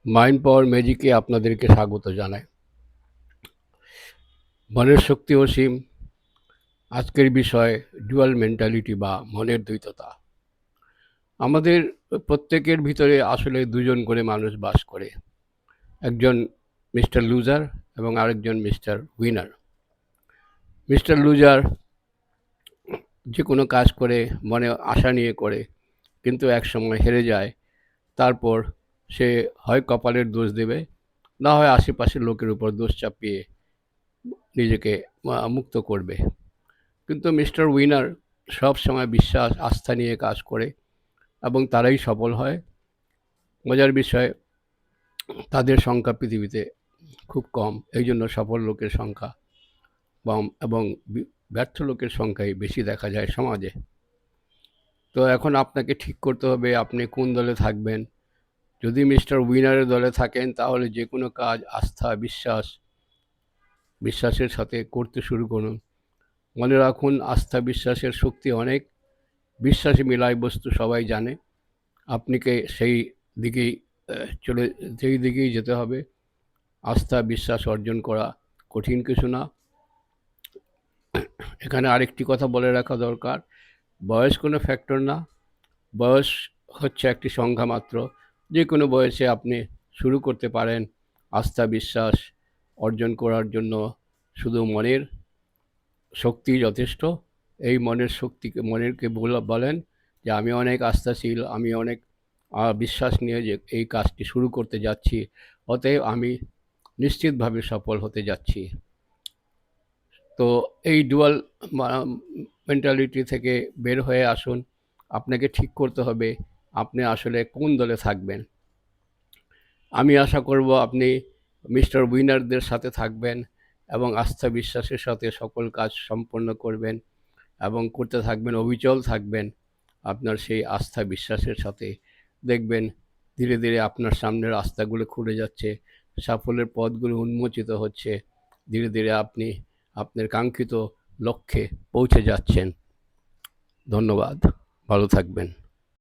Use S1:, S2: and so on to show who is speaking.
S1: Mind পাওয়ার ম্যাজিকে আপনাদেরকে স্বাগত জানাই। মনের শক্তি অসীম। আজকের বিষয় ডুয়াল মেন্টালিটি বা মনের দ্বৈততা। আমাদের প্রত্যেকের ভিতরে আসলে দুজন করে মানুষ বাস করে। একজন মিস্টার লুজার এবং আরেকজন মিস্টার উইনার। মিস্টার লুজার যে কোনো কাজ করে মনে আশা নিয়ে করে, কিন্তু একসময় হেরে যায়। তারপর সে হয় কপালের দোষ দেবে, না হয় আশেপাশের লোকের উপর দোষ চাপিয়ে নিজেকে মুক্ত করবে। কিন্তু মিস্টার উইনার সব সময় বিশ্বাস আস্থা নিয়ে কাজ করে এবং তারাই সফল হয়। মজার বিষয়, তাদের সংখ্যা পৃথিবীতে খুব কম, এই জন্য সফল লোকের সংখ্যা কম এবং ব্যর্থ লোকের সংখ্যাই বেশি দেখা যায় সমাজে। তো এখন আপনাকে ঠিক করতে হবে আপনি কোন দলে থাকবেন। যদি মিস্টার উইনারের দলে থাকেন তাহলে যে কোনো কাজ আস্থা বিশ্বাসের সাথে করতে শুরু করুন। মনে রাখুন, আস্থা বিশ্বাসের শক্তি অনেক। বিশ্বাসী মিলায় বস্তু সবাই জানে। আপনাকে সেই দিকেই সেই দিকেই যেতে হবে। আস্থা বিশ্বাস অর্জন করা কঠিন কিছু না। এখানে আরেকটি কথা বলে রাখা দরকার, বয়স কোনো ফ্যাক্টর না। বয়স হচ্ছে একটি সংখ্যা মাত্র। যে কোনো বয়সে আপনি শুরু করতে পারেন আস্থা বিশ্বাস অর্জন করার জন্য। শুধু মনের শক্তি যথেষ্ট। এই মনেরকে বলেন যে আমি অনেক আস্থাশীল, আমি অনেক বিশ্বাস নিয়ে যে এই কাজটি শুরু করতে যাচ্ছি, অতএব আমি নিশ্চিতভাবে সফল হতে যাচ্ছি। তো এই ডুয়াল মেন্টালিটি থেকে বের হয়ে আসুন। আপনাকে ঠিক করতে হবে আপনি আসলে কোন দলে থাকবেন। আমি আশা করব আপনি মিস্টার উইনারদের সাথে থাকবেন এবং আস্থা বিশ্বাসের সাথে সকল কাজ সম্পন্ন করবেন এবং করতে থাকবেন, অবিচল থাকবেন আপনার সেই আস্থা বিশ্বাসের সাথে। দেখবেন ধীরে ধীরে আপনার সামনের রাস্তাগুলো খুলে যাচ্ছে, সাফল্যের পথগুলো উন্মোচিত হচ্ছে। ধীরে ধীরে আপনি আপনার কাঙ্ক্ষিত লক্ষ্যে পৌঁছে যাচ্ছেন। ধন্যবাদ, ভালো থাকবেন।